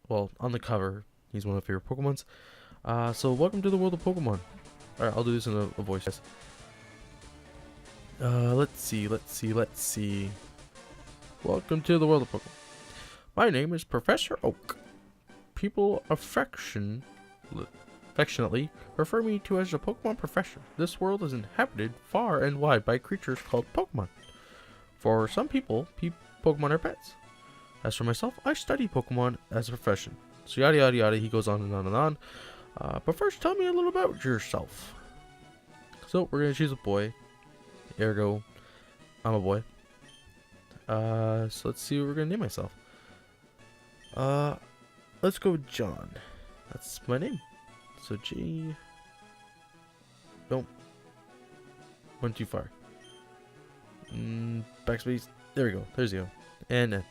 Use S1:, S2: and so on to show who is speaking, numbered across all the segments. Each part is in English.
S1: Well, on the cover, he's one of my favorite Pokemons. So welcome to the world of Pokemon. Alright, I'll do this in a voice, guys. Let's see. Welcome to the world of Pokemon. My name is Professor Oak. People affectionately refer me to as a Pokemon professor. This world is inhabited far and wide by creatures called Pokemon. For some people, Pokemon are pets. As for myself, I study Pokemon as a profession. So yada yada yada, he goes on and on and on. But first, tell me a little about yourself. So we're gonna choose a boy. Ergo, I'm a boy. So let's see what we're gonna name myself. Let's go with John. That's my name. So G. Nope. Went too far. Backspace. There we go. There's you. And then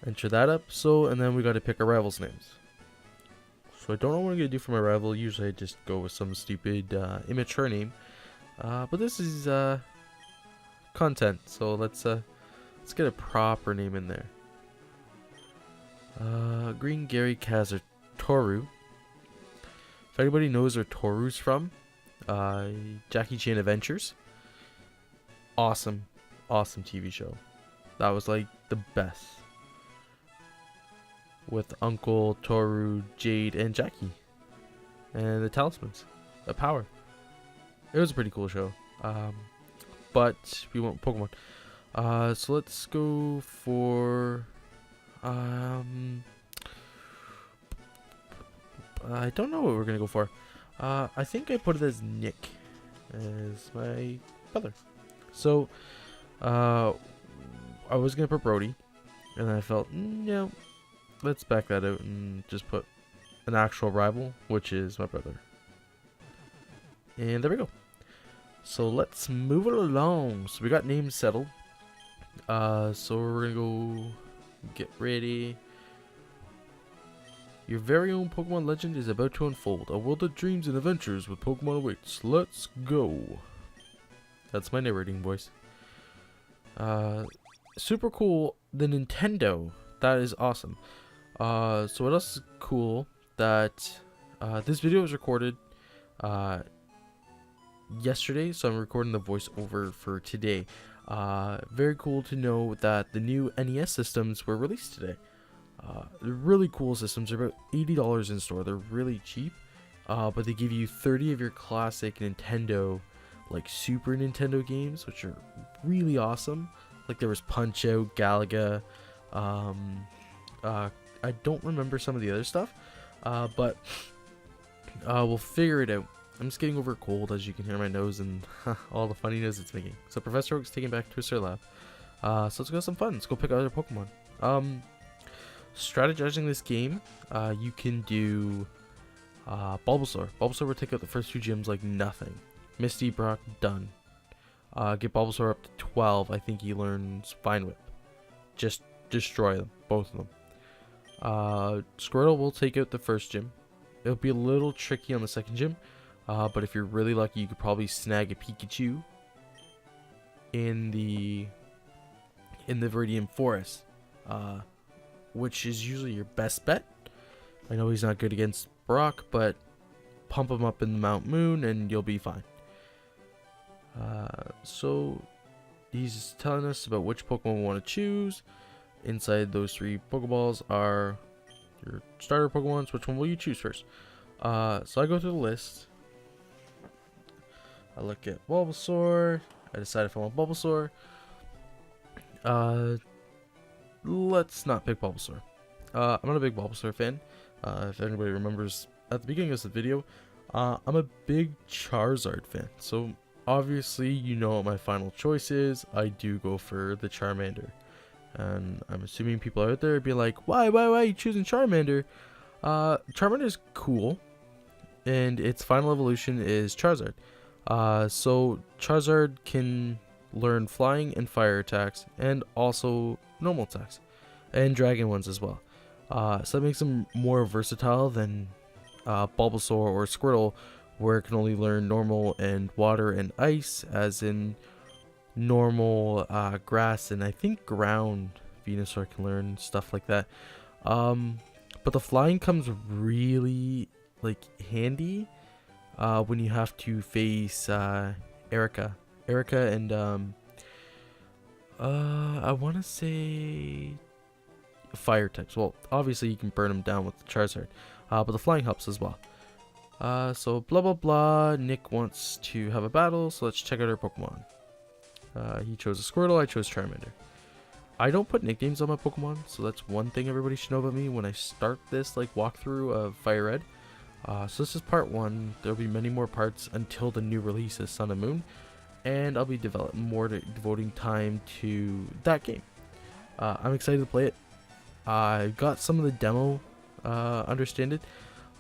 S1: enter that up. So, and then we got to pick our rivals' names. So I don't know what I'm gonna do for my rival. Usually I just go with some stupid, immature name. But this is content. So let's get a proper name in there. Green Gary Kaz or Toru. If anybody knows where Toru's from, Jackie Chan Adventures. Awesome TV show. That was like the best. With Uncle, Toru, Jade, and Jackie. And the Talismans. The power. It was a pretty cool show. But we want Pokemon. So let's go for I don't know what we're gonna go for. I think I put it as Nick, as my brother. So, I was gonna put Brody, and then I felt, no, let's back that out and just put an actual rival, which is my brother. And there we go. So let's move it along. So we got names settled. So we're gonna go get ready. Your very own Pokemon legend is about to unfold. A world of dreams and adventures with Pokemon awaits. Let's go. That's my narrating voice. Super cool. The Nintendo. That is awesome. So what else is cool? That this video was recorded yesterday, so I'm recording the voiceover for today. Very cool to know that the new NES systems were released today. They're really cool systems. They're about $80 in store. They're really cheap, but they give you 30 of your classic Nintendo, like Super Nintendo games, which are really awesome. Like there was Punch Out, Galaga. I don't remember some of the other stuff, but we'll figure it out. I'm just getting over a cold, as you can hear my nose and all the funny noise it's making. So Professor Oak's taking back to his lab. So let's go have some fun. Let's go pick other Pokemon. Strategizing this game, you can do Bulbasaur. Bulbasaur will take out the first two gyms like nothing. Misty, Brock, done. Get Bulbasaur up to 12. I think he learns Vine Whip. Just destroy them, both of them. Squirtle will take out the first gym. It'll be a little tricky on the second gym. But if you're really lucky, you could probably snag a Pikachu in the Viridian Forest, which is usually your best bet. I know he's not good against Brock, but pump him up in the Mount Moon and you'll be fine. So he's telling us about which Pokemon we want to choose. Inside those 3 Pokeballs are your starter Pokemons. Which one will you choose first? So I go through the list. I look at Bulbasaur. I decide if I want Bulbasaur. Let's not pick Bulbasaur. I'm not a big Bulbasaur fan. If anybody remembers at the beginning of the video, I'm a big Charizard fan. So obviously you know what my final choice is. I do go for the Charmander. And I'm assuming people out there would be like, why are you choosing Charmander? Charmander's cool. And its final evolution is Charizard. So Charizard can learn flying and fire attacks, and also normal attacks, and dragon ones as well. So that makes him more versatile than Bulbasaur or Squirtle, where it can only learn normal and water and ice, as in normal grass and I think ground Venusaur can learn, stuff like that. But the flying comes really like handy when you have to face Erica and I want to say fire types. Well, obviously you can burn them down with the Charizard, but the flying helps as well. So blah blah blah. Nick wants to have a battle, so let's check out our Pokemon. He chose a Squirtle, I chose Charmander. I don't put nicknames on my Pokemon, so that's one thing everybody should know about me when I start this like walkthrough of Firered. So this is part 1. There'll be many more parts until the new release is Sun and Moon, and I'll be devoting time to that game. I'm excited to play it. I got some of the demo, understand it.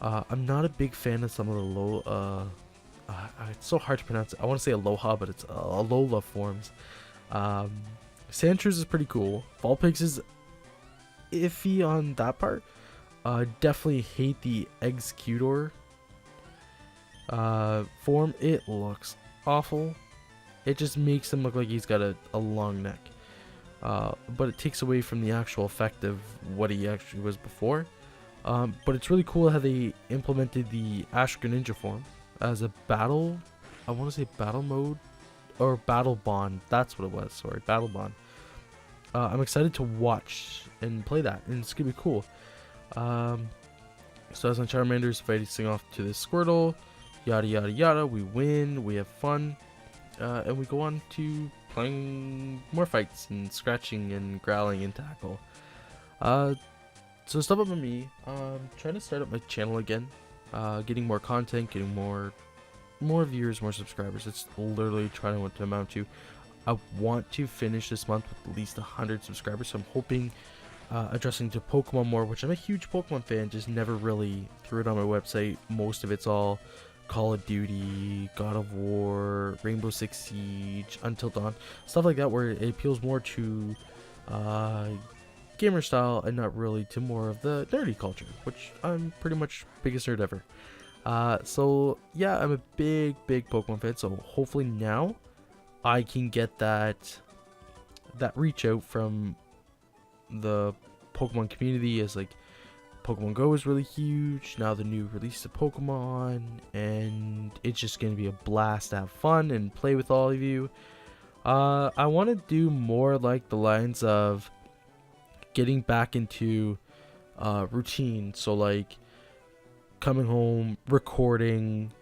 S1: I'm not a big fan of some of the low, it's so hard to pronounce it. I want to say Aloha, but it's Alola forms. Sandshrews is pretty cool. Vulpix is iffy on that part. Definitely hate the Executor form. It looks awful. It just makes him look like he's got a long neck. But it takes away from the actual effect of what he actually was before. But it's really cool how they implemented the Ash Greninja form as a battle. I want to say battle mode or battle bond. That's what it was. Sorry, battle bond. I'm excited to watch and play that, and it's gonna be cool. So as on Charmander's facing off to this Squirtle, yada yada yada. We win, we have fun, and we go on to playing more fights and scratching and growling and tackle. So stuff about me. Trying to start up my channel again, getting more content, getting more viewers, more subscribers. It's literally trying to amount to. I want to finish this month with at least 100 subscribers, so I'm hoping addressing to Pokemon more, which I'm a huge Pokemon fan, just never really threw it on my website. Most of it's all Call of Duty, God of War, Rainbow Six Siege, Until Dawn, stuff like that, where it appeals more to gamer style and not really to more of the nerdy culture, which I'm pretty much biggest nerd ever. So yeah, I'm a big Pokemon fan, so hopefully now I can get that reach out from the Pokemon community, as like Pokemon Go is really huge now, the new release of Pokemon, and it's just gonna be a blast to have fun and play with all of you. I want to do more like the lines of getting back into routine, so like coming home, recording,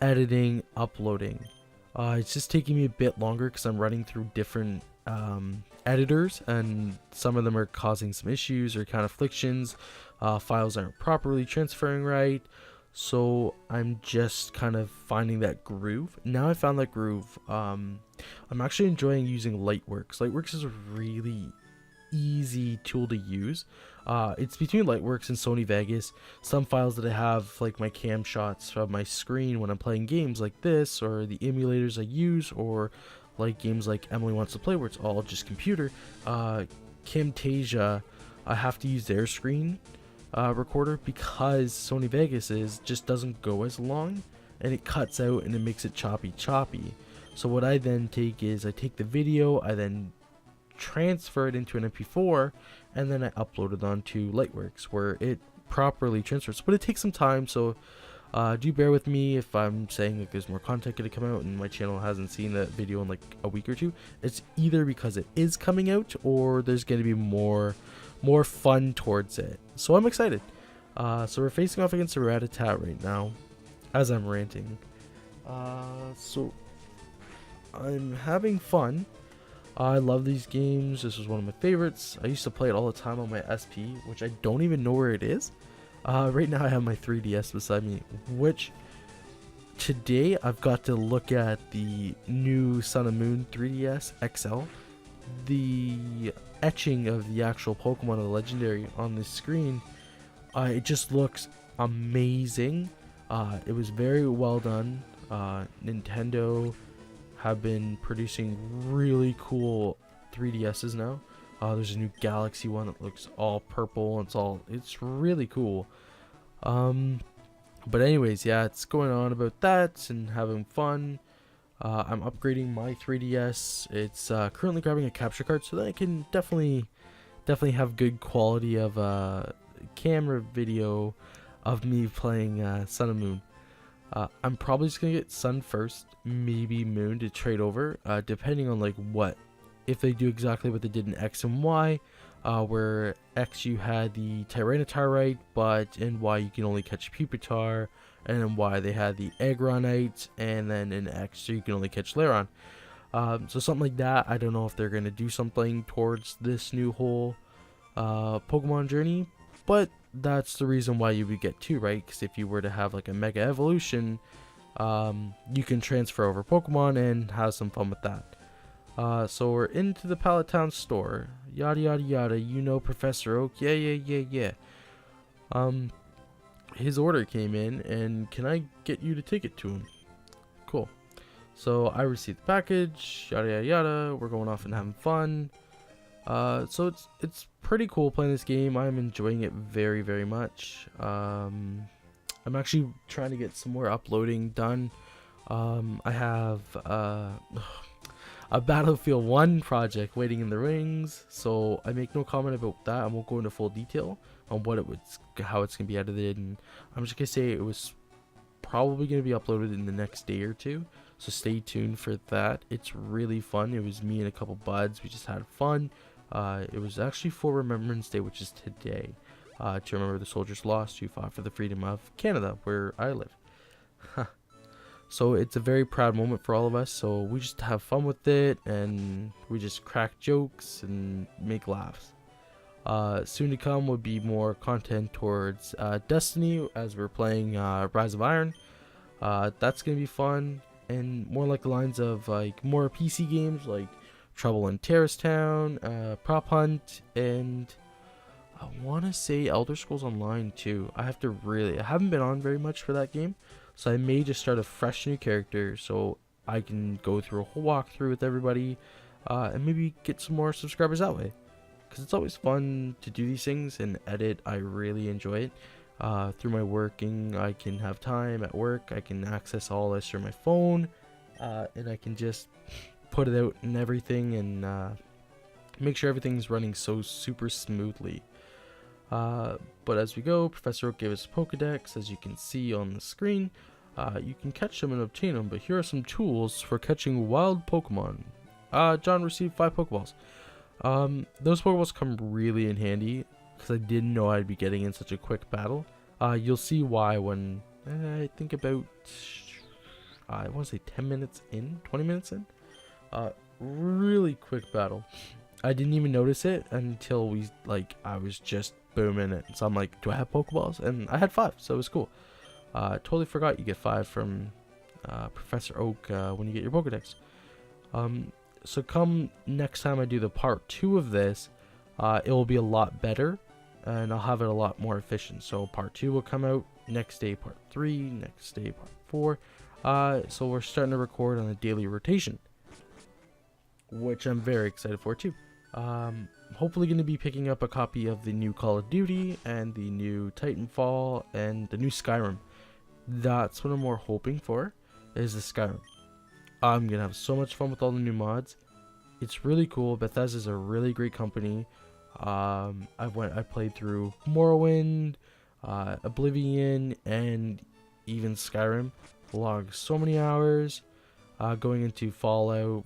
S1: editing, uploading. It's just taking me a bit longer because I'm running through different editors, and some of them are causing some issues or kind of afflictions. Files aren't properly transferring right, so I'm just kind of finding that groove. Now I found that groove. I'm actually enjoying using Lightworks. Lightworks is a really easy tool to use. It's between Lightworks and Sony Vegas. Some files that I have, like my cam shots of my screen when I'm playing games like this, or the emulators I use, or like games like Emily Wants to Play, where it's all just computer. Camtasia, I have to use their screen recorder because Sony Vegas just doesn't go as long, and it cuts out and it makes it choppy. So what I then take is I take the video, I then transfer it into an MP4, and then I upload it onto Lightworks where it properly transfers. But it takes some time, so do bear with me if I'm saying like there's more content going to come out and my channel hasn't seen that video in like a week or two. It's either because it is coming out or there's going to be more fun towards it. So I'm excited. So we're facing off against a Rattata right now as I'm ranting. So I'm having fun. I love these games. This is one of my favorites. I used to play it all the time on my SP, which I don't even know where it is. Right now I have my 3DS beside me, which today I've got to look at the new Sun and Moon 3DS XL. The etching of the actual Pokemon of the Legendary on the screen, it just looks amazing. It was very well done. Nintendo have been producing really cool 3DSs now. There's a new Galaxy one that looks all purple. It's really cool. But anyways, yeah, it's going on about that and having fun. I'm upgrading my 3DS. It's currently grabbing a capture card so that I can definitely have good quality of camera video of me playing Sun and Moon. I'm probably just gonna get Sun first, maybe Moon to trade over, depending on like if they do exactly what they did in X and Y, where X you had the Tyranitar, but in Y you can only catch Pupitar, and in Y they had the Aggronite, and then in X you can only catch Lairon. So something like that. I don't know if they're gonna do something towards this new whole Pokemon journey, but that's the reason why you would get two, right? Because if you were to have like a Mega Evolution, you can transfer over Pokemon and have some fun with that. So we're into the Pallet Town store. Yada yada yada. You know Professor Oak. Yeah. His order came in, and can I get you to take it to him? Cool. So I received the package. Yada yada yada. We're going off and having fun. So it's pretty cool playing this game. I'm enjoying it very, very much. I'm actually trying to get some more uploading done. I have a Battlefield 1 project waiting in the rings, so I make no comment about that. I won't go into full detail on how it's gonna be edited, and I'm just gonna say it was probably gonna be uploaded in the next day or two. So stay tuned for that. It's really fun. It was me and a couple buds. We just had fun. It was actually for Remembrance Day, which is today, to remember the soldiers lost who fought for the freedom of Canada, where I live. So it's a very proud moment for all of us. So we just have fun with it, and we just crack jokes and make laughs. Soon to come would be more content towards Destiny, as we're playing Rise of Iron. That's gonna be fun, and more like the lines of like more PC games like Trouble in Terrace Town, Prop Hunt, and I want to say Elder Scrolls Online too. I haven't been on very much for that game, so I may just start a fresh new character so I can go through a whole walkthrough with everybody, and maybe get some more subscribers that way. Because it's always fun to do these things and edit. I really enjoy it. Through my working, I can have time at work. I can access all this through my phone, and I can just put it out and everything, and make sure everything's running so super smoothly. But as we go, Professor Oak gave us a Pokedex, as you can see on the screen. You can catch them and obtain them, but here are some tools for catching wild Pokemon. John received 5 Pokeballs. Those Pokeballs come really in handy, because I didn't know I'd be getting in such a quick battle. You'll see why when I think about, I want to say 10 minutes in, 20 minutes in. Really quick battle. I didn't even notice it until I was just booming it. So I'm like, do I have Pokeballs? And I had 5, so it was cool. Totally forgot you get 5 from Professor Oak when you get your Pokedex. So come next time I do the part 2 of this, it will be a lot better, and I'll have it a lot more efficient. So part 2 will come out next day, part 3, next day, part 4. So we're starting to record on a daily rotation, which I'm very excited for too. Hopefully going to be picking up a copy of the new Call of Duty and the new Titanfall and the new Skyrim. That's what I'm more hoping for, is the Skyrim. I'm going to have so much fun with all the new mods. It's really cool. Bethesda's a really great company. I played through Morrowind, Oblivion, and even Skyrim. Logged so many hours. Going into Fallout,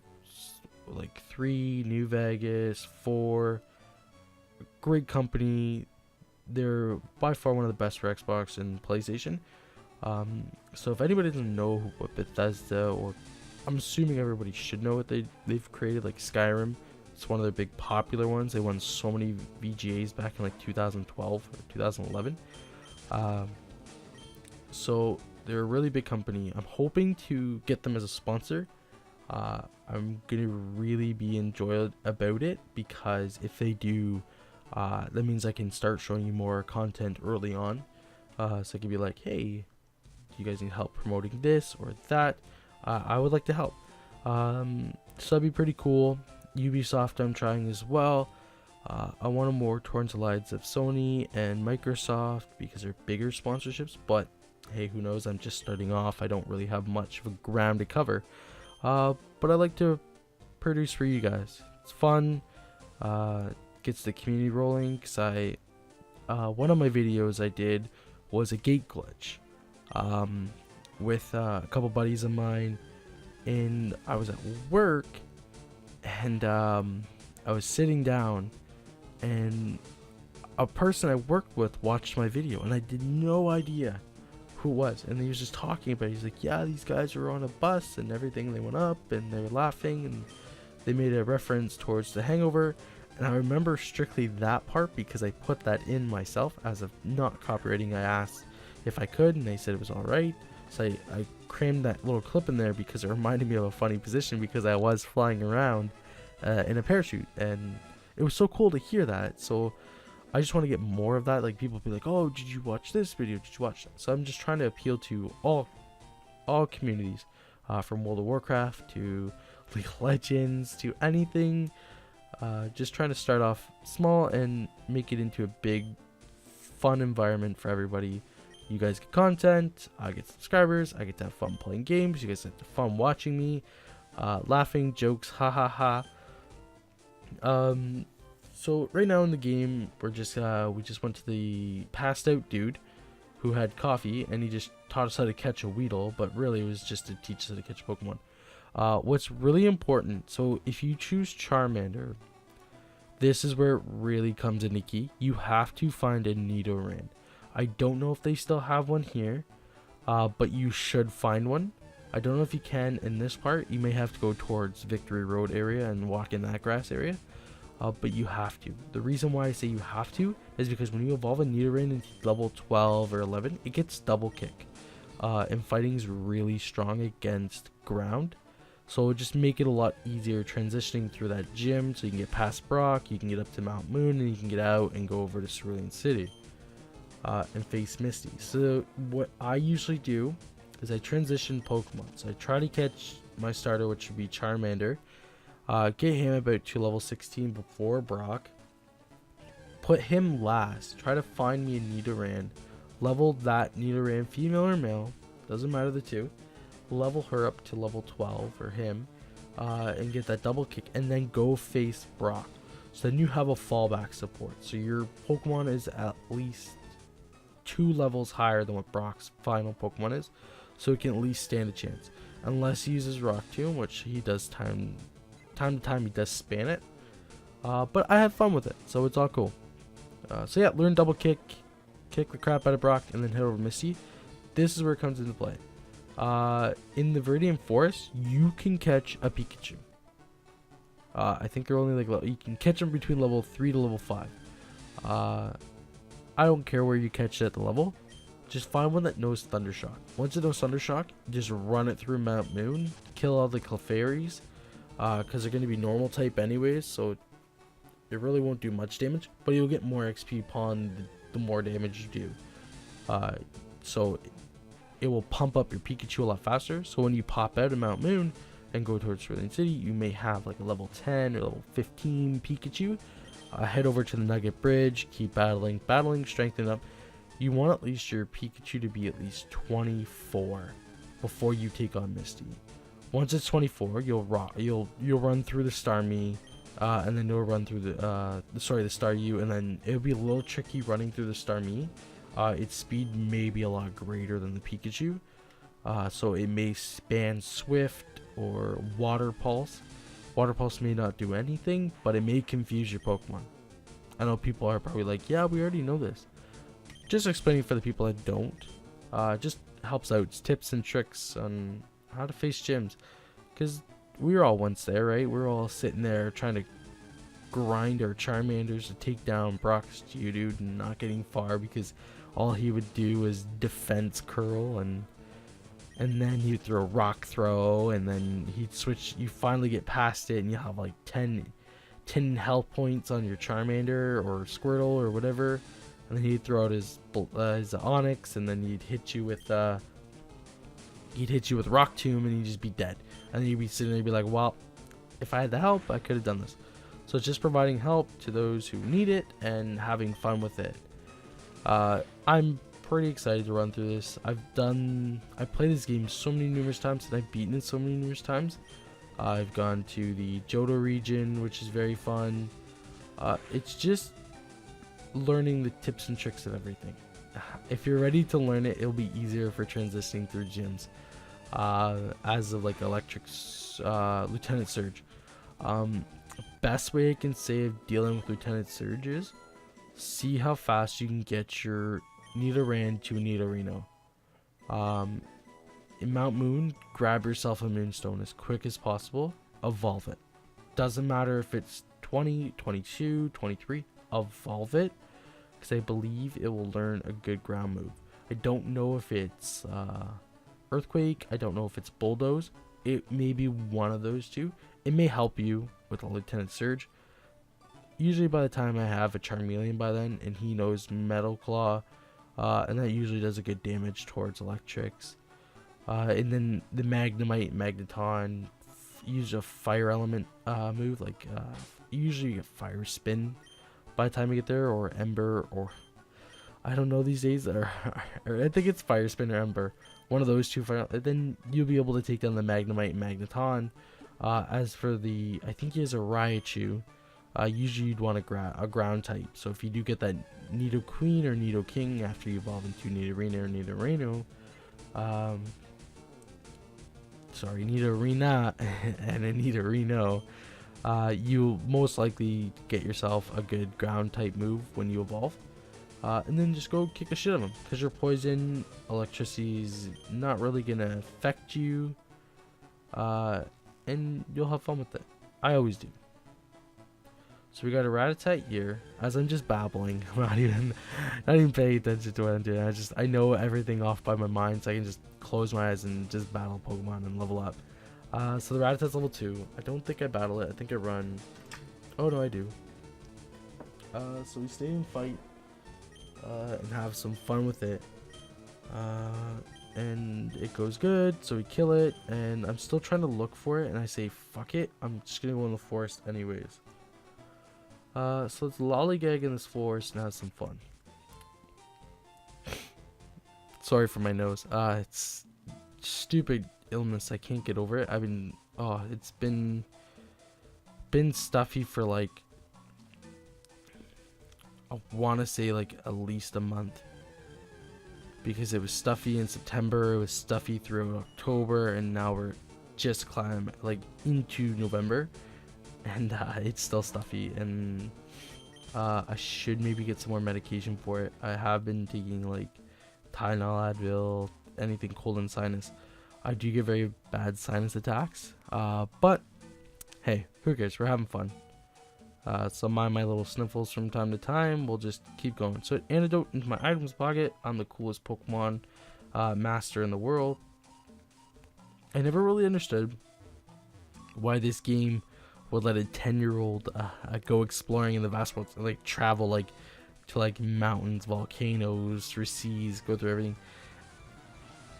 S1: like 3, New Vegas, 4. Great company. They're by far one of the best for Xbox and PlayStation. So if anybody doesn't know what Bethesda, or I'm assuming everybody should know what they've created, like Skyrim. It's one of their big popular ones. They won so many VGAs back in like 2012 or 2011. So they're a really big company. I'm hoping to get them as a sponsor. I'm gonna really be enjoyed about it, because if they do, that means I can start showing you more content early on. So I can be like, hey, do you guys need help promoting this or that? I would like to help. So that'd be pretty cool. Ubisoft I'm trying as well. I want to more towards the lines of Sony and Microsoft, because they're bigger sponsorships, but hey, who knows? I'm just starting off. I don't really have much of a ground to cover. But I like to produce for you guys. It's fun, gets the community rolling, because one of my videos I did was a gate glitch, with a couple buddies of mine, and I was at work, and I was sitting down, and a person I worked with watched my video, and I did no idea who it was, and he was just talking about it. He's like, yeah, these guys were on a bus and everything, they went up and they were laughing, and they made a reference towards The Hangover. And I remember strictly that part because I put that in myself as of not copywriting. I asked if I could, and they said it was alright, so I crammed that little clip in there because it reminded me of a funny position, because I was flying around in a parachute, and it was so cool to hear that. So I just want to get more of that. Like, people be like, oh, did you watch this video, did you watch that? So I'm just trying to appeal to all communities, from World of Warcraft to League of Legends to anything. Just trying to start off small and make it into a big fun environment for everybody. You guys get content, I get subscribers, I get to have fun playing games, you guys get fun watching me, laughing, jokes, ha ha ha. So right now in the game, we just went to the passed out dude who had coffee, and he just taught us how to catch a Weedle, but really it was just to teach us how to catch a Pokemon. What's really important, so if you choose Charmander, this is where it really comes into key. You have to find a Nidoran. I don't know if they still have one here, but you should find one. I don't know if you can in this part. You may have to go towards Victory Road area and walk in that grass area. But you have to. The reason why I say you have to is because when you evolve a Nidoran into level 12 or 11, it gets double kick. And fighting is really strong against ground. So it'll just make it a lot easier transitioning through that gym, so you can get past Brock, you can get up to Mount Moon, and you can get out and go over to Cerulean City. And face Misty. So what I usually do is I transition Pokemon. So I try to catch my starter, which would be Charmander. Get him about to level 16 before Brock. Put him last. Try to find me a Nidoran. Level that Nidoran, female or male, doesn't matter the two. Level her up to level 12 or him, and get that double kick, and then go face Brock. So then you have a fallback support. So your Pokemon is at least 2 levels higher than what Brock's final Pokemon is, so it can at least stand a chance. Unless he uses Rock Tomb, which he does time to time, he does span it. But I had fun with it, so it's all cool. So yeah, learn double kick, kick the crap out of Brock, and then hit over Misty. This is where it comes into play. In the Viridian Forest, you can catch a Pikachu. I think they're only like, you can catch them between level 3 to level 5. I don't care where you catch it at the level. Just find one that knows Thundershock. Once it knows Thundershock, just run it through Mount Moon, kill all the Clefairies, because they're going to be normal type anyways, so it really won't do much damage, but you'll get more XP upon the more damage you do. So it will pump up your Pikachu a lot faster, so when you pop out of Mount Moon and go towards Cerulean City, you may have like a level 10 or level 15 Pikachu. Head over to the Nugget Bridge, keep battling, strengthen up. You want at least your Pikachu to be at least 24 before you take on Misty. Once it's 24, you'll run through the Starmie, and then you'll run through the Staryu, and then it'll be a little tricky running through the Starmie. Its speed may be a lot greater than the Pikachu, so it may span Swift or Water Pulse. Water Pulse may not do anything, but it may confuse your Pokemon. I know people are probably like, yeah, we already know this. Just explaining for the people that don't, just helps out. It's tips and tricks on how to face gyms, because we were all once there, right? We're all sitting there trying to grind our Charmanders to take down Brock's Geodude and not getting far because all he would do was defense curl, and then he'd throw rock throw, and then he'd switch. You finally get past it and you have like 10 health points on your Charmander or Squirtle or whatever, and then he'd throw out his Onix, and then he'd hit you with Rock Tomb, and you'd just be dead. And then you'd be sitting there and be like, well, if I had the help, I could have done this. So it's just providing help to those who need it and having fun with it. I'm pretty excited to run through this. I played this game so many numerous times, and I've beaten it so many numerous times. I've gone to the Johto region, which is very fun. It's just learning the tips and tricks and everything. If you're ready to learn it, it'll be easier for transitioning through gyms. As of like Lieutenant Surge. Best way I can say of dealing with Lieutenant Surge is see how fast you can get your Nidoran to Nidorino. In Mount Moon, grab yourself a Moonstone as quick as possible. Evolve it. Doesn't matter if it's 20, 22, 23. Evolve it, because I believe it will learn a good ground move. I don't know if it's Earthquake. I don't know if it's Bulldoze. It may be one of those two. It may help you with a Lieutenant Surge. Usually by the time I have a Charmeleon by then, and he knows Metal Claw, and that usually does a good damage towards electrics. And then the Magnemite, Magneton, use a Fire Element move, like usually you get Fire Spin by the time you get there, or Ember, or I don't know these days, or I think it's Fire Spin or Ember. One of those two. Then you'll be able to take down the Magnemite and Magneton. As for the, I think he has a Raichu. Usually you'd want a ground type. So if you do get that Nidoqueen or Nidoking after you evolve into Nidorina or Nidorino, Nidorina and a Nidorino, you'll most likely get yourself a good ground type move when you evolve. And then just go kick the shit out of them, because your poison, electricity is not really gonna affect you, and you'll have fun with it. I always do. So we got a Rattata here. As I'm just babbling, I'm not even paying attention to what I'm doing. I know everything off by my mind, so I can just close my eyes and just battle Pokemon and level up. So the Rattata's level 2. I don't think I battle it. I think I run. Oh no, I do. So we stay and fight. And have some fun with it, and it goes good, so we kill it, and I'm still trying to look for it, and I say fuck it, I'm just gonna go in the forest anyways. So let's lollygag in this forest and have some fun. Sorry for my nose. It's stupid illness, I can't get over it. It's been stuffy for like, I want to say like at least a month, because it was stuffy in September, it was stuffy through October, and now we're just climbing like into November, and it's still stuffy, and I should maybe get some more medication for it. I have been taking like Tylenol, Advil, anything cold and sinus. I do get very bad sinus attacks, but hey, who cares, we're having fun. So mind my little sniffles from time to time. We'll just keep going. So antidote into my items pocket. I'm the coolest Pokemon master in the world. I never really understood why this game would let a 10-year-old go exploring in the vast world, like travel like to like mountains, volcanoes, through seas, go through everything.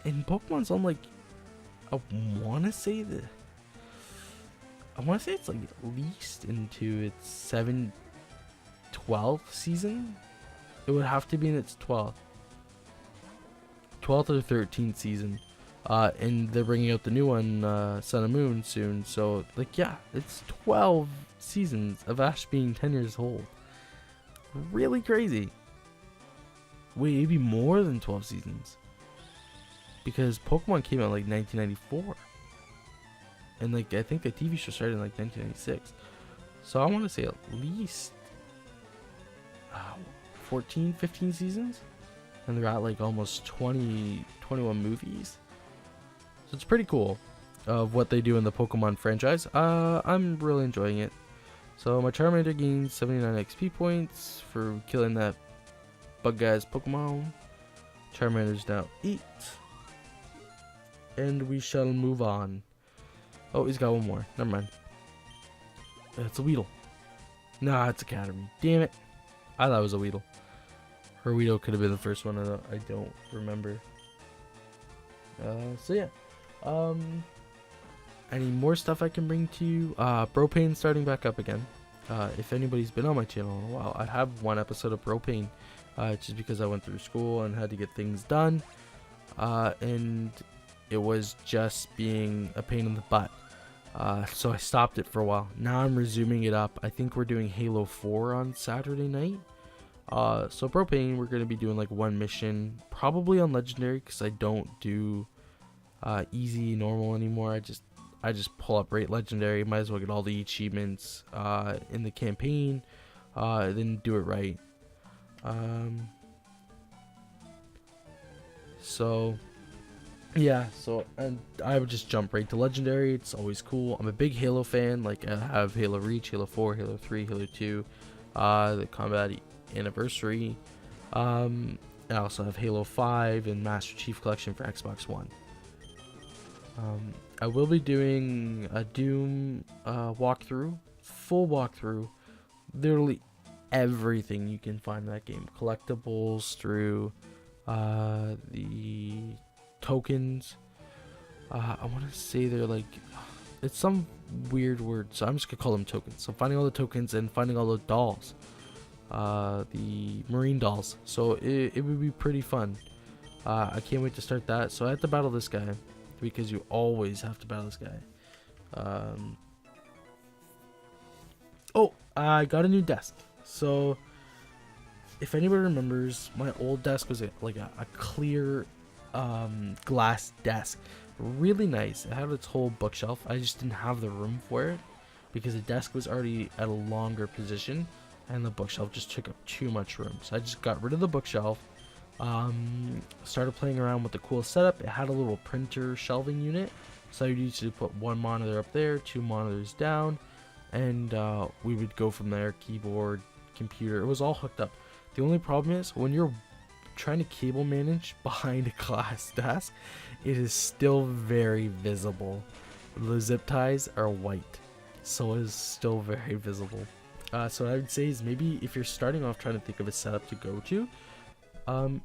S1: And Pokemon's on like, I want to say it's like at least into its 12th season. It would have to be in its 12th or 13th season. And they're bringing out the new one, Sun and Moon, soon. So, like, yeah, it's 12 seasons of Ash being 10 years old. Really crazy. Wait, maybe more than 12 seasons. Because Pokemon came out in like 1994. And like I think the TV show started in like 1996. So I want to say at least 14, 15 seasons. And they're at like almost 20, 21 movies. So it's pretty cool of what they do in the Pokemon franchise. I'm really enjoying it. So my Charmander gains 79 XP points for killing that bug guy's Pokemon. Charmander's now 8. And we shall move on. Oh, he's got one more. Never mind. It's a Weedle. Nah, it's a Caterpie. Damn it. I thought it was a Weedle. Her Weedle could have been the first one. I don't remember. So yeah. Any more stuff I can bring to you? Propane starting back up again. If anybody's been on my channel in a while, I have one episode of Propane just because I went through school and had to get things done, and it was just being a pain in the butt. So I stopped it for a while. Now I'm resuming it up. I think we're doing Halo 4 on Saturday night. So propane, we're gonna be doing like one mission, probably on legendary, because I don't do easy normal anymore. I just pull up rate legendary. Might as well get all the achievements in the campaign, then do it right. So yeah, so and I would just jump right to legendary. It's always cool. I'm a big Halo fan. Like I have Halo Reach, Halo 4, Halo 3, Halo 2, the Combat Anniversary. I also have Halo 5 and Master Chief Collection for Xbox One. I will be doing a Doom walkthrough, full walkthrough, literally everything you can find in that game, collectibles through the tokens. I want to say they're like, it's some weird word, so I'm just gonna call them tokens. So finding all the tokens and finding all the dolls, the marine dolls. So it would be pretty fun. I can't wait to start that. So I have to battle this guy, because you always have to battle this guy. Oh, I got a new desk. So if anybody remembers, my old desk was like a clear glass desk, really nice. It had its whole bookshelf. I just didn't have the room for it because the desk was already at a longer position and the bookshelf just took up too much room. So I just got rid of the bookshelf, started playing around with the cool setup. It had a little printer shelving unit, so I used to put one monitor up there, two monitors down, and we would go from there. Keyboard, computer, it was all hooked up. The only problem is when you're trying to cable manage behind a glass desk, it is still very visible. The zip ties are white, so it is still very visible. So what I would say is, maybe if you're starting off trying to think of a setup to go to,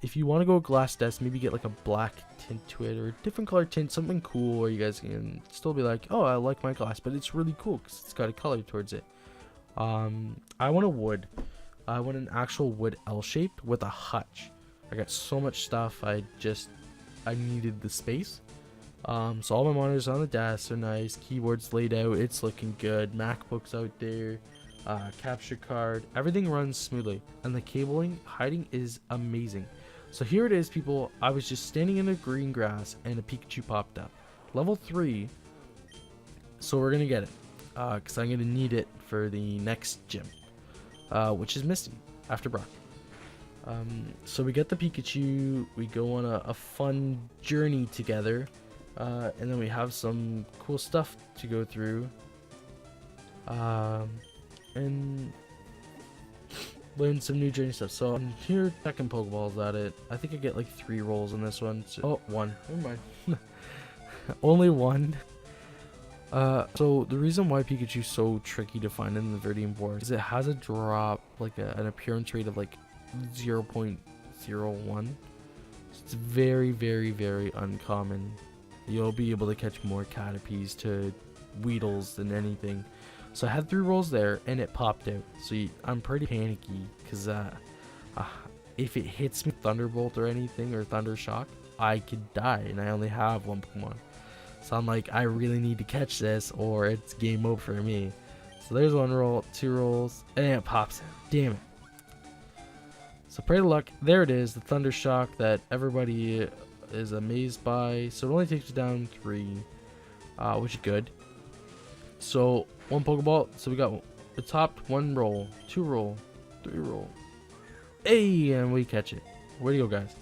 S1: if you want to go glass desk, maybe get like a black tint to it or a different color tint, something cool where you guys can still be like, oh, I like my glass, but it's really cool because it's got a color towards it. I want a wood. I want an actual wood L-shaped with a hutch. I got so much stuff, I needed the space. So all my monitors on the desk are nice, keyboard's laid out, it's looking good, MacBook's out there, capture card, everything runs smoothly, and the cabling hiding is amazing. So here it is, people. I was just standing in the green grass and a Pikachu popped up. Level 3, so we're gonna get it, because I'm gonna need it for the next gym, which is Misty, after Brock. So we get the Pikachu, we go on a fun journey together, and then we have some cool stuff to go through, and learn some new journey stuff. So I'm here checking Pokeballs at it. I think I get like 3 rolls in this one. So, oh, 1. Never mind. Only 1. So the reason why Pikachu's so tricky to find in the Viridian Board is it has a drop, like an appearance rate of like 0.01. It's very, very, very uncommon. You'll be able to catch more Caterpies to Weedles than anything. So I had 3 rolls there and it popped out. So I'm pretty panicky because if it hits me Thunderbolt or anything, or Thunder Shock, I could die, and I only have 1 Pokemon. So I'm like, I really need to catch this or it's game over for me. So there's 1 roll, 2 rolls, and it pops out. Damn it. So pray to luck. There it is, the Thunder Shock that everybody is amazed by. So it only takes you down 3, which is good. So 1 Pokeball. So we got the top 1 roll, 2 roll, 3 roll. Hey, and we catch it. Where do you go, guys?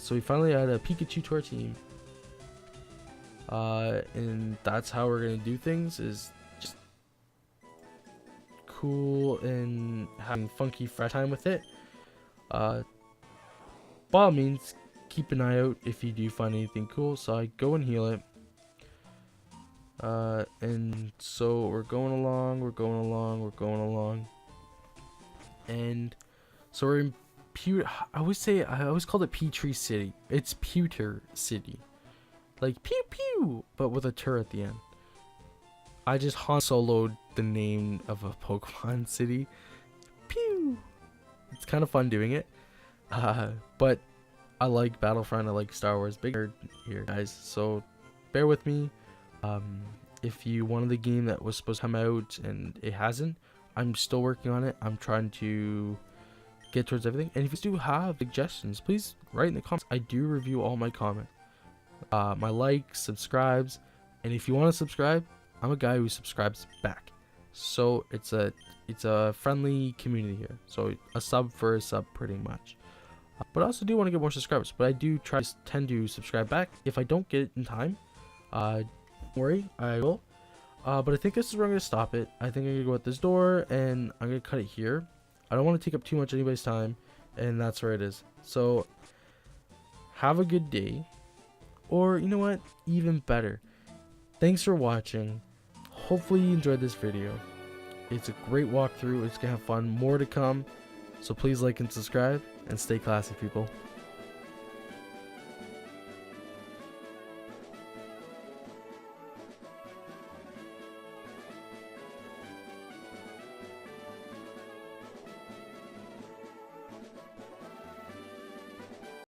S1: So we finally add a Pikachu to our team. And that's how we're gonna do things, is just cool and having funky fresh time with it. By all means, keep an eye out if you do find anything cool. So I go and heal it. And so we're going along, and so we're in I always called it Petrie City. It's Pewter City, like pew pew, but with a tur at the end. I just Han Solo'd the name of a Pokemon city. Pew. it's kind of fun doing it. But I like Battlefront, I like Star Wars, big nerd here, guys. So bear with me. If you wanted the game that was supposed to come out and it hasn't, I'm still working on it. I'm trying to get towards everything. And if you do have suggestions, please write in the comments. I do review all my comments, my likes, subscribes, and if you want to subscribe, I'm a guy who subscribes back. So it's a friendly community here. So a sub for a sub, pretty much. But I also do want to get more subscribers. But I do tend to subscribe back. If I don't get it in time, don't worry, I will. But I think this is where I'm going to stop it. I think I'm going to go out this door and I'm going to cut it here. I don't want to take up too much of anybody's time, and that's where it is. So have a good day, or you know what, even better, thanks for watching. Hopefully you enjoyed this video. It's a great walkthrough. It's gonna have fun, more to come. So please like and subscribe, and stay classy, people.